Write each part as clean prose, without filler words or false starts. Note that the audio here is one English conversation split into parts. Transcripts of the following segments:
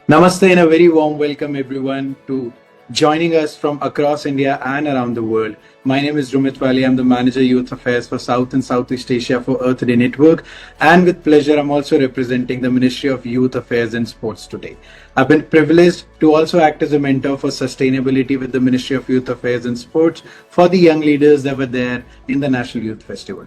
Namaste and a very warm welcome everyone to joining us from across India and around the world. My name is Rumit Wali. I'm the Manager Youth Affairs for South and Southeast Asia for Earth Day Network. And with pleasure, I'm also representing the Ministry of Youth Affairs and Sports today. I've been privileged to also act as a mentor for sustainability with the Ministry of Youth Affairs and Sports for the young leaders that were there in the National Youth Festival.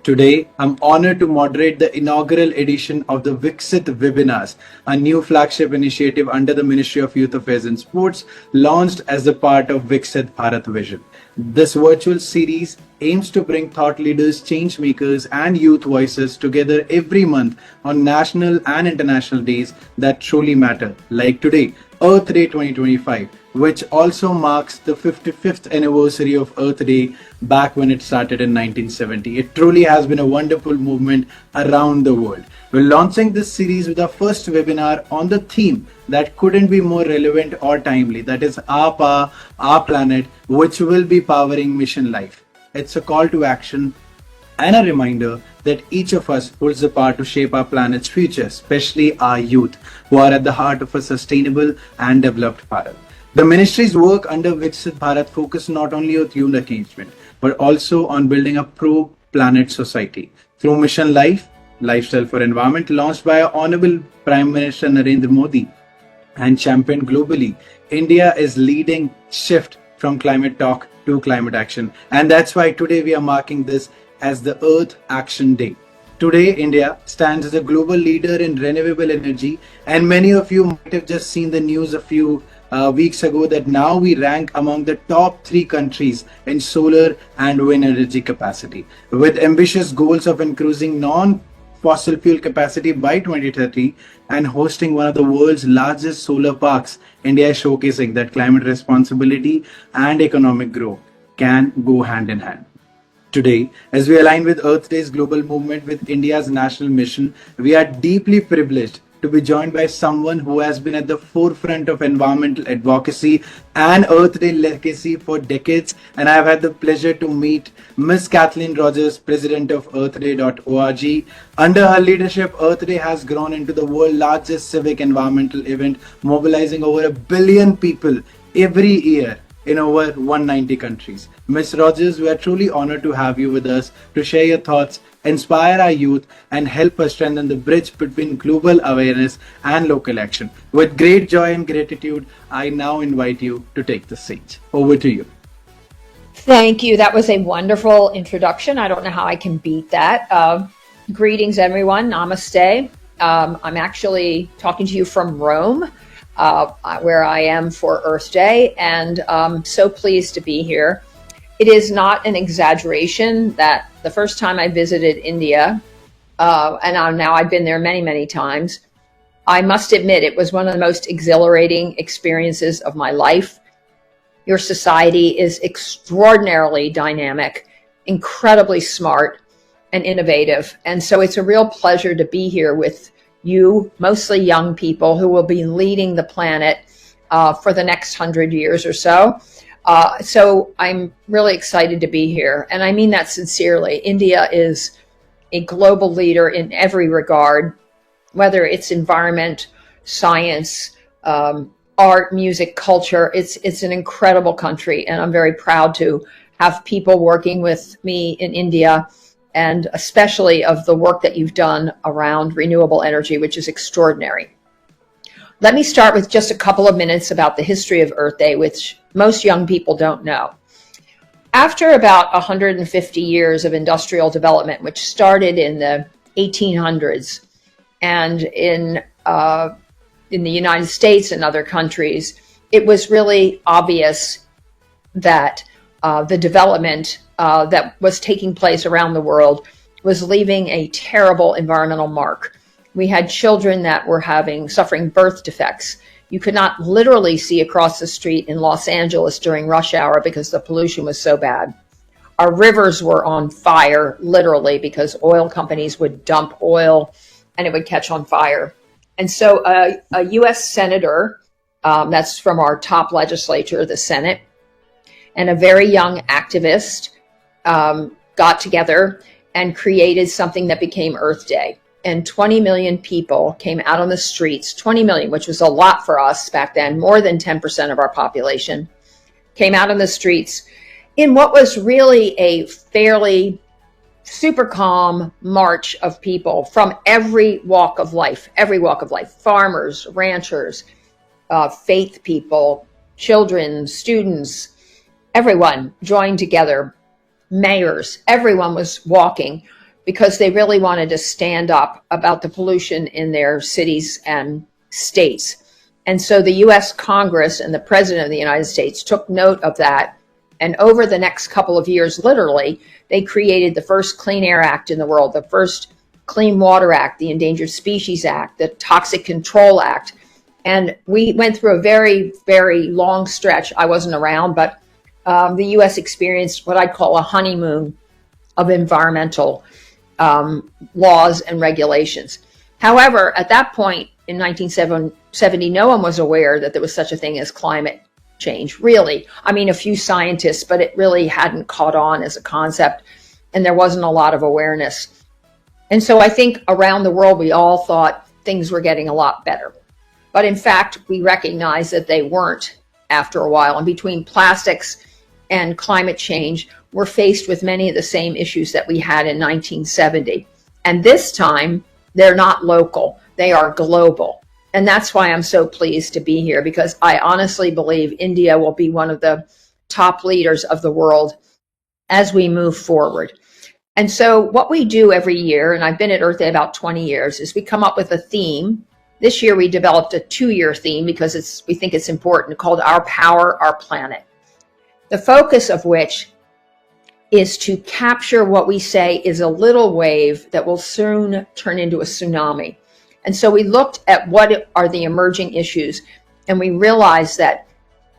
Today, I'm honored to moderate the inaugural edition of the Viksit Webinars, a new flagship initiative under the Ministry of Youth Affairs and Sports, launched as a part of Viksit Bharat Vision. This virtual series aims to bring thought leaders, changemakers, and youth voices together every month on national and international days that truly matter, like today, Earth Day 2025, which also marks the 55th anniversary of Earth Day back when it started in 1970. It truly has been a wonderful movement around the world. We're launching this series with our first webinar on the theme that couldn't be more relevant or timely, that is our power, our planet, which will be powering Mission Life. It's a call to action and a reminder that each of us holds the power to shape our planet's future, especially our youth, who are at the heart of a sustainable and developed Bharat. The ministry's work under Viksit Bharat focus not only on youth engagement, but also on building a pro-planet society. Through Mission Life, Lifestyle for Environment, launched by our Honorable Prime Minister Narendra Modi and championed globally, India is leading shift from climate talk to climate action. And that's why today we are marking this as the Earth Action Day. Today, India stands as a global leader in renewable energy, and many of you might have just seen the news a few weeks ago that now we rank among the top 3 countries in solar and wind energy capacity. With ambitious goals of increasing non-fossil fuel capacity by 2030 and hosting one of the world's largest solar parks, India is showcasing that climate responsibility and economic growth can go hand in hand. Today, as we align with Earth Day's global movement with India's national mission, we are deeply privileged to be joined by someone who has been at the forefront of environmental advocacy and Earth Day legacy for decades. And I've had the pleasure to meet Miss Kathleen Rogers, President of earthday.org. Under her leadership, Earth Day has grown into the world's largest civic environmental event, mobilizing over 1 billion people every year in over 190 countries. Ms. Rogers, we are truly honored to have you with us to share your thoughts, inspire our youth, and help us strengthen the bridge between global awareness and local action. With great joy and gratitude, I now invite you to take the stage. Over to you. Thank you. That was a wonderful introduction. I don't know how I can beat that. Greetings, everyone. Namaste. I'm actually talking to you from Rome, where I am for Earth Day, and I'm so pleased to be here. It is not an exaggeration that the first time I visited India, and now I've been there many, many times, I must admit it was one of the most exhilarating experiences of my life. Your society is extraordinarily dynamic, incredibly smart, and innovative. And so it's a real pleasure to be here with you, mostly young people who will be leading the planet for the next 100 years or so. So I'm really excited to be here. And I mean that sincerely. India is a global leader in every regard, whether it's environment, science, art, music, culture. It's an incredible country. And I'm very proud to have people working with me in India, and especially of the work that you've done around renewable energy, which is extraordinary. Let me start with just a couple of minutes about the history of Earth Day, which most young people don't know. After about 150 years of industrial development, which started in the 1800s, and in the United States and other countries, it was really obvious that the development that was taking place around the world was leaving a terrible environmental mark. We had children that were suffering birth defects. You could not literally see across the street in Los Angeles during rush hour because the pollution was so bad. Our rivers were on fire, literally, because oil companies would dump oil and it would catch on fire. And so a U.S. senator, that's from our top legislature, the Senate, and a very young activist got together and created something that became Earth Day. and 20 million people came out on the streets. 20 million, which was a lot for us back then, more than 10% of our population, came out on the streets in what was really a fairly super calm march of people from every walk of life, farmers, ranchers, faith people, children, students, everyone joined together, mayors, everyone was walking because they really wanted to stand up about the pollution in their cities and states. And so the US Congress and the President of the United States took note of that. And over the next couple of years, literally, they created the first Clean Air Act in the world, the first Clean Water Act, the Endangered Species Act, the Toxic Control Act. And we went through a very, very long stretch. I wasn't around, but the U.S. experienced what I'd call a honeymoon of environmental laws and regulations. However, at that point in 1970, no one was aware that there was such a thing as climate change, really. I mean, a few scientists, but it really hadn't caught on as a concept, and there wasn't a lot of awareness. And so I think around the world, we all thought things were getting a lot better. But in fact, we recognized that they weren't after a while. And between plastics and climate change, we're faced with many of the same issues that we had in 1970. And this time, they're not local, they are global. And that's why I'm so pleased to be here, because I honestly believe India will be one of the top leaders of the world as we move forward. And so what we do every year, and I've been at Earth Day about 20 years, is we come up with a theme. This year we developed a 2-year theme because we think it's important, called Our Power, Our Planet. The focus of which is to capture what we say is a little wave that will soon turn into a tsunami. And so we looked at what are the emerging issues, and we realized that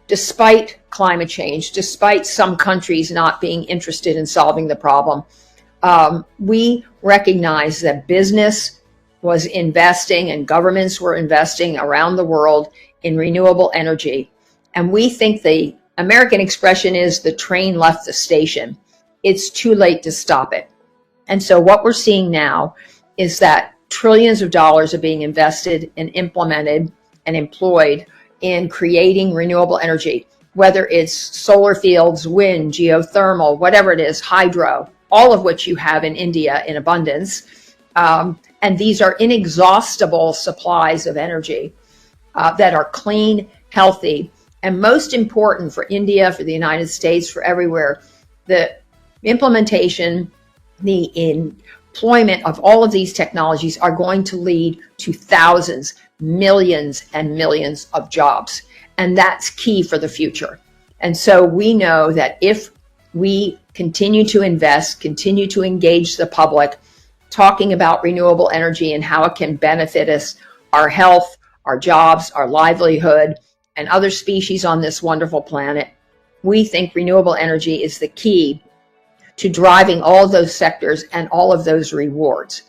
despite climate change, despite some countries not being interested in solving the problem, we recognize that business was investing and governments were investing around the world in renewable energy. And we think the American expression is the train left the station. It's too late to stop it. And so what we're seeing now is that trillions of dollars are being invested and implemented and employed in creating renewable energy, whether it's solar fields, wind, geothermal, whatever it is, hydro, all of which you have in India in abundance. And these are inexhaustible supplies of energy that are clean, healthy, and most important for India, for the United States, for everywhere, the implementation, the employment of all of these technologies are going to lead to thousands, millions, and millions of jobs. And that's key for the future. And so we know that if we continue to invest, continue to engage the public, talking about renewable energy and how it can benefit us, our health, our jobs, our livelihood, and other species on this wonderful planet, we think renewable energy is the key to driving all of those sectors and all of those rewards.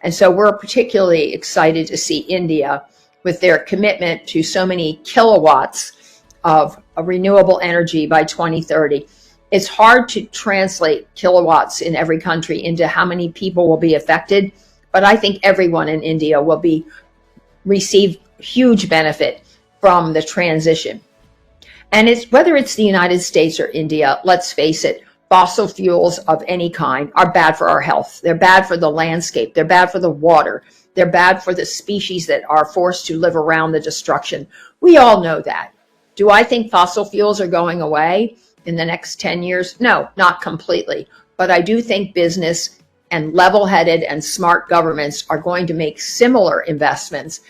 And so we're particularly excited to see India with their commitment to so many kilowatts of renewable energy by 2030. It's hard to translate kilowatts in every country into how many people will be affected, but I think everyone in India will receive huge benefit from the transition. And whether it's the United States or India, let's face it, fossil fuels of any kind are bad for our health. They're bad for the landscape. They're bad for the water. They're bad for the species that are forced to live around the destruction. We all know that. Do I think fossil fuels are going away in the next 10 years? No, not completely. But I do think business and level-headed and smart governments are going to make similar investments,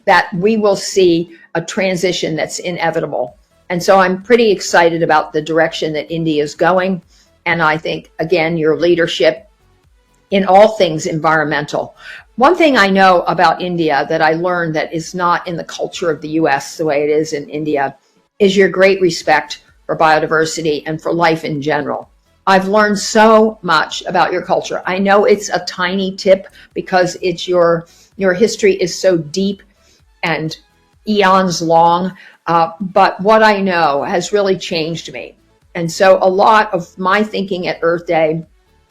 that we will see a transition that's inevitable. And so I'm pretty excited about the direction that India is going. And I think, again, your leadership in all things environmental. One thing I know about India that I learned that is not in the culture of the US the way it is in India is your great respect for biodiversity and for life in general. I've learned so much about your culture. I know it's a tiny tip because it's your history is so deep and eons long, but what I know has really changed me. And so a lot of my thinking at Earth Day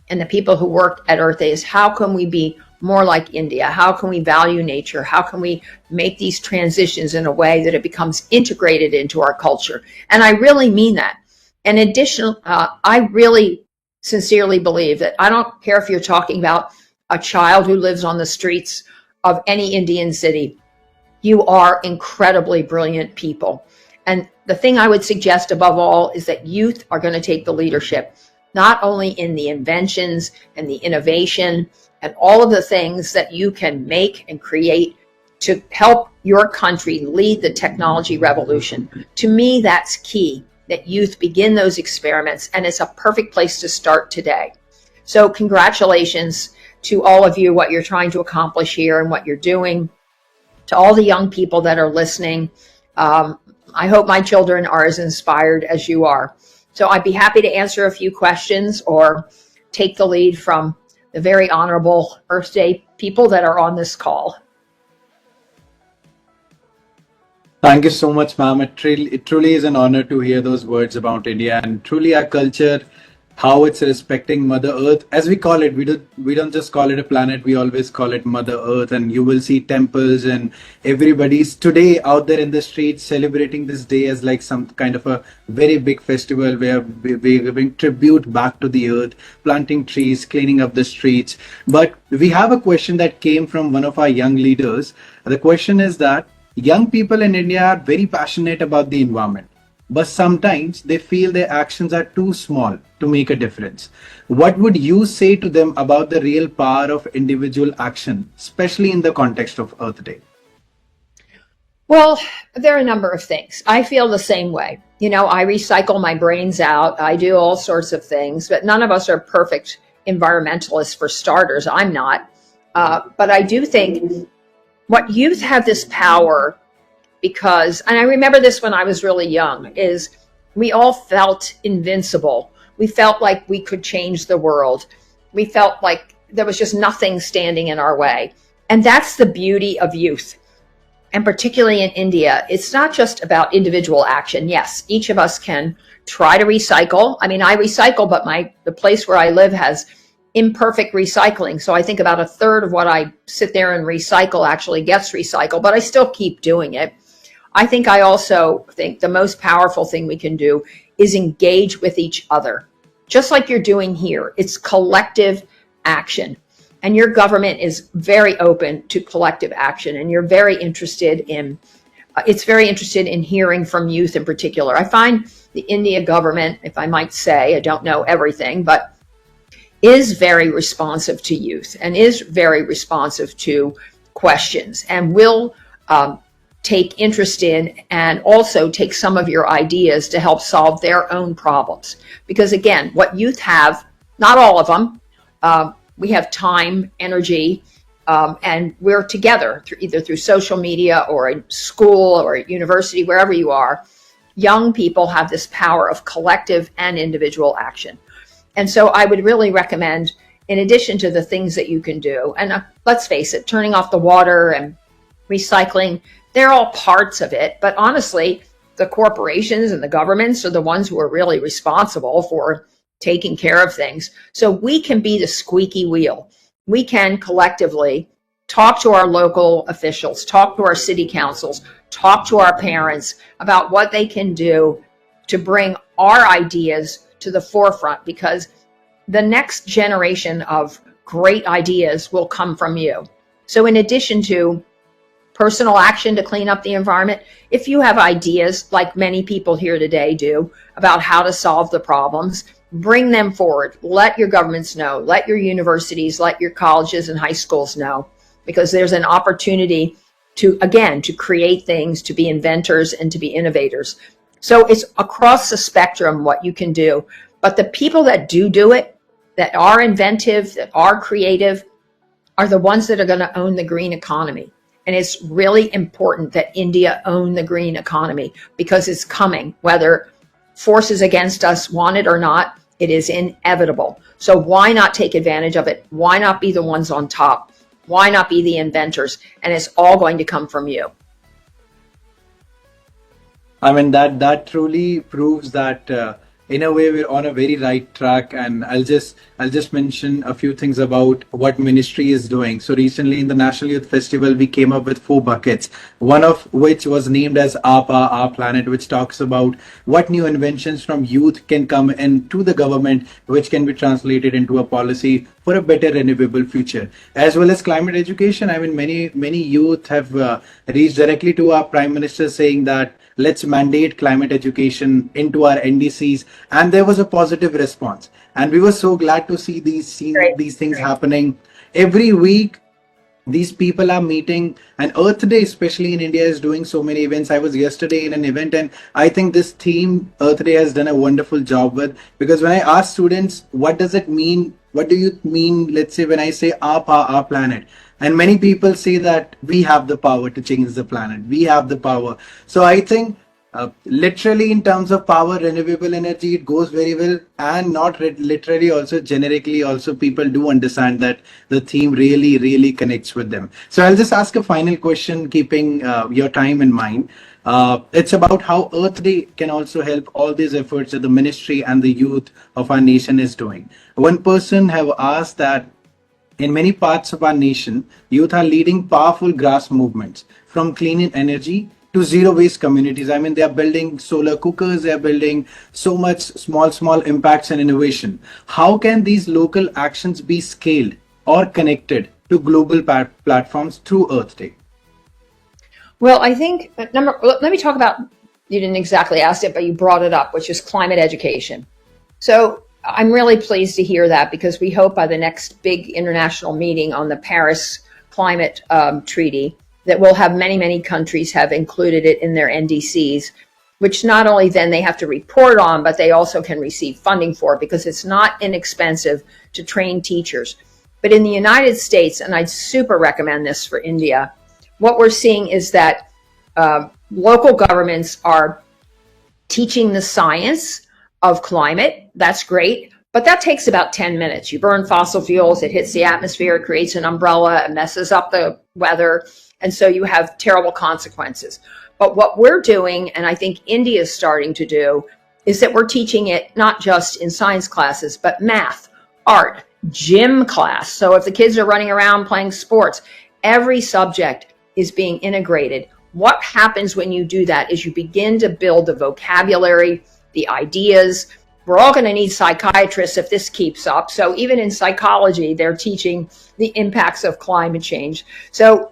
and the people who work at Earth Day is how can we be more like India? How can we value nature? How can we make these transitions in a way that it becomes integrated into our culture? And I really mean that. In addition, I really sincerely believe that I don't care if you're talking about a child who lives on the streets of any Indian city. You are incredibly brilliant people. And the thing I would suggest above all is that youth are going to take the leadership, not only in the inventions and the innovation and all of the things that you can make and create to help your country lead the technology revolution. To me, that's key, that youth begin those experiments, and it's a perfect place to start today. So congratulations to all of you, what you're trying to accomplish here and what you're doing. To all the young people that are listening, I hope my children are as inspired as you are. So I'd be happy to answer a few questions or take the lead from the very honorable Earth Day people that are on this call. Thank you so much, ma'am. It truly is an honor to hear those words about India, and truly our culture, how it's respecting Mother Earth, as we call it. We don't just call it a planet. We always call it Mother Earth. And you will see temples and everybody's today out there in the streets celebrating this day as like some kind of a very big festival where we're giving tribute back to the earth, planting trees, cleaning up the streets. But we have a question that came from one of our young leaders. The question is that young people in India are very passionate about the environment, but sometimes they feel their actions are too small to make a difference. What would you say to them about the real power of individual action, especially in the context of Earth Day? Well, there are a number of things. I feel the same way. You know, I recycle my brains out. I do all sorts of things, but none of us are perfect environmentalists for starters. I'm not. But I do think what youth have this power because, and I remember this when I was really young, is we all felt invincible. We felt like we could change the world. We felt like there was just nothing standing in our way. And that's the beauty of youth. And particularly in India, it's not just about individual action. Yes, each of us can try to recycle. I mean, I recycle, but the place where I live has imperfect recycling. So I think about a third of what I sit there and recycle actually gets recycled, but I still keep doing it. I also think the most powerful thing we can do is engage with each other, just like you're doing here. It's collective action. And your government is very open to collective action, and you're very interested in, it's very interested in hearing from youth in particular. I find the India government, if I might say, I don't know everything, but is very responsive to youth and is very responsive to questions and will take interest in and also take some of your ideas to help solve their own problems. Because again, what youth have, not all of them, we have time, energy, and we're together either through social media or in school or at university, wherever you are. Young people have this power of collective and individual action. And so I would really recommend, in addition to the things that you can do, and let's face it, turning off the water and recycling, they're all parts of it. But honestly, the corporations and the governments are the ones who are really responsible for taking care of things. So we can be the squeaky wheel. We can collectively talk to our local officials, talk to our city councils, talk to our parents about what they can do to bring our ideas to the forefront, because the next generation of great ideas will come from you. So in addition to personal action to clean up the environment, if you have ideas, like many people here today do, about how to solve the problems, bring them forward. Let your governments know, let your universities, let your colleges and high schools know, because there's an opportunity to, again, to create things, to be inventors and to be innovators. So it's across the spectrum what you can do. But the people that do it, that are inventive, that are creative, are the ones that are going to own the green economy. And it's really important that India own the green economy, because it's coming, whether forces against us want it or not. It is inevitable. So why not take advantage of it? Why not be the ones on top? Why not be the inventors? And it's all going to come from you. I mean, that truly proves that in a way we're on a very right track. And I'll just mention a few things about what ministry is doing. So recently in the National Youth Festival, we came up with 4 buckets, one of which was named as APA, Our Planet, which talks about what new inventions from youth can come into the government, which can be translated into a policy for a better renewable future, as well as climate education. I mean, many youth have reached directly to our Prime Minister saying that let's mandate climate education into our NDCs, and there was a positive response. And we were so glad to see Great. these things happening every week. These people are meeting, and Earth Day, especially in India, is doing so many events. I was yesterday in an event, and I think this theme Earth Day has done a wonderful job with, because when I ask students what does it mean, what do you mean, let's say when I say our planet, and many people say that we have the power to change the planet, we have the power. So I think literally in terms of power, renewable energy, it goes very well, and not literally, also generically also people do understand that the theme really connects with them. So I'll just ask a final question, keeping your time in mind. It's about how Earth Day can also help all these efforts that the ministry and the youth of our nation is doing. One person have asked that in many parts of our nation, youth are leading powerful grass movements, from clean energy to zero waste communities. I mean, they are building solar cookers, they are building so much small impacts and innovation. How can these local actions be scaled or connected to global platforms through Earth Day? Well, I think let me talk about, you didn't exactly ask it, but you brought it up, which is climate education. So I'm really pleased to hear that, because we hope by the next big international meeting on the Paris Climate Treaty that we'll have many countries have included it in their NDCs, which not only then they have to report on, but they also can receive funding for, because it's not inexpensive to train teachers. But in the United States, and I'd super recommend this for India, what we're seeing is that local governments are teaching the science of climate. That's great, but that takes about 10 minutes. You burn fossil fuels, it hits the atmosphere, it creates an umbrella, it messes up the weather, and so you have terrible consequences. But what we're doing, and I think India is starting to do, is that we're teaching it not just in science classes, but math, art, gym class. So if the kids are running around playing sports, every subject is being integrated. What happens when you do that is you begin to build the vocabulary, the ideas. We're all going to need psychiatrists if this keeps up. So even in psychology, they're teaching the impacts of climate change. So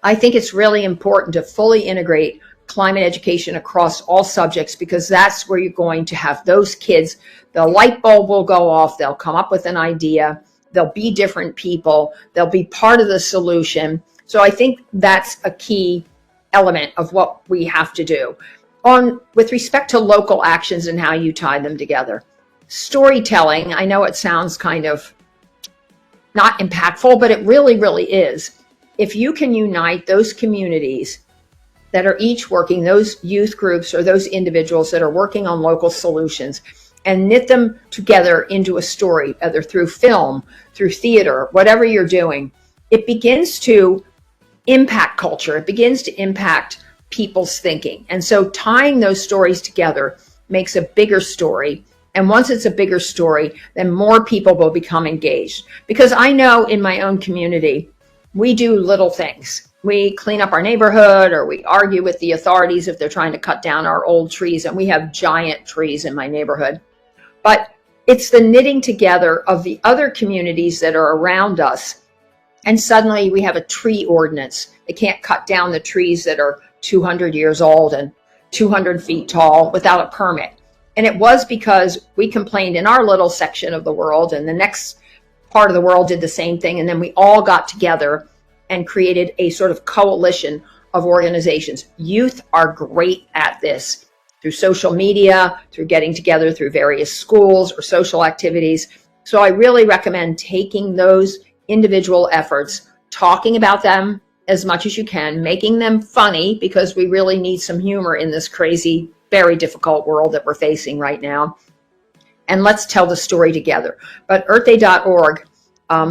I think it's really important to fully integrate climate education across all subjects, because that's where you're going to have those kids. The light bulb will go off. They'll come up with an idea. They'll be different people. They'll be part of the solution. So I think that's a key element of what we have to do. With respect to local actions and how you tie them together, storytelling, I know it sounds kind of not impactful, but it really is. If you can unite those communities that are each working, those youth groups or those individuals that are working on local solutions, and knit them together into a story, either through film, through theater, whatever you're doing, it begins to impact culture. It begins to impact people's thinking. And so tying those stories together makes a bigger story. And once it's a bigger story, then more people will become engaged. Because I know in my own community, we do little things. We clean up our neighborhood, or we argue with the authorities if they're trying to cut down our old trees. And we have giant trees in my neighborhood. But it's the knitting together of the other communities that are around us. And suddenly we have a tree ordinance. They can't cut down the trees that are 200 years old and 200 feet tall without a permit. And it was because we complained in our little section of the world, and the next part of the world did the same thing. And then we all got together and created a sort of coalition of organizations. Youth are great at this, through social media, through getting together through various schools or social activities. So I really recommend taking those individual efforts, talking about them as much as you can, making them funny, because we really need some humor in this crazy, very difficult world that we're facing right now. And let's tell the story together. But earthday.org,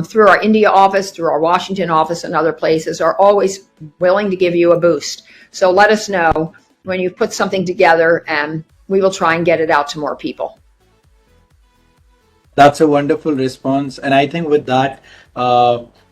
through our India office, through our Washington office, and other places, are always willing to give you a boost. So let us know when you've put something together, and we will try and get it out to more people. That's a wonderful response. And I think with that,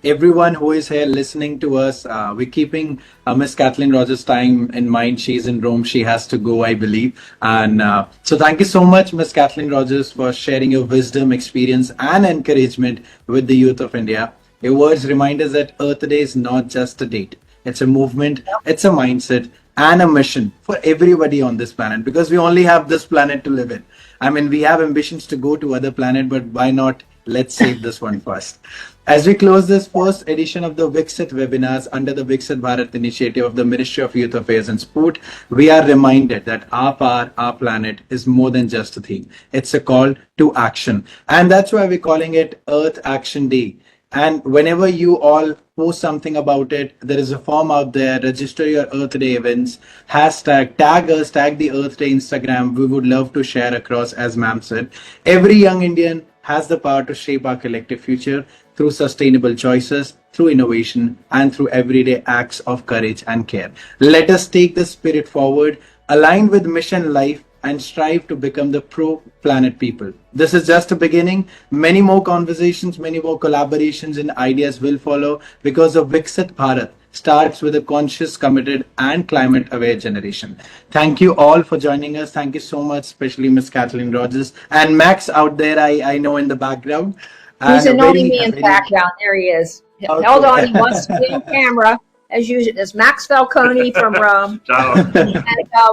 everyone who is here listening to us, we're keeping Miss Kathleen Rogers' time in mind. She's in Rome. She has to go, I believe. And so thank you so much, Miss Kathleen Rogers, for sharing your wisdom, experience, and encouragement with the youth of India. Your words remind us that Earth Day is not just a date. It's a movement, it's a mindset, and a mission for everybody on this planet, because we only have this planet to live in. I mean, we have ambitions to go to other planet, but why not? Let's save this one first. As we close this first edition of the Viksit webinars under the Viksit Bharat initiative of the Ministry of Youth Affairs and Sport, we are reminded that our power, our planet is more than just a theme. It's a call to action. And that's why we're calling it Earth Action Day. And whenever you all post something about it, there is a form out there. Register your Earth Day events. Hashtag, tag us, tag the Earth Day Instagram. We would love to share across, as ma'am said. Every young Indian has the power to shape our collective future through sustainable choices, through innovation, and through everyday acts of courage and care. Let us take this spirit forward, aligned with mission life, and strive to become the pro-planet people. This is just a beginning. Many more conversations, many more collaborations and ideas will follow, because the Viksit Bharat starts with a conscious, committed, and climate-aware generation. Thank you all for joining us. Thank you so much, especially Miss Kathleen Rogers and Max out there, I know in the background. He's And annoying me in the background. There he is. Okay. Hold on. He wants to be on camera, as usual. It's Max Falcone from Rome. Ciao. And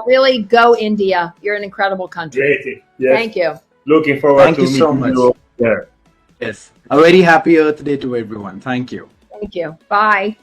really go India. You're an incredible country. Great. Yes. Thank you. Looking forward Thank to you so meeting much. you there. Yes. A very happy Earth Day to everyone. Thank you. Thank you. Bye.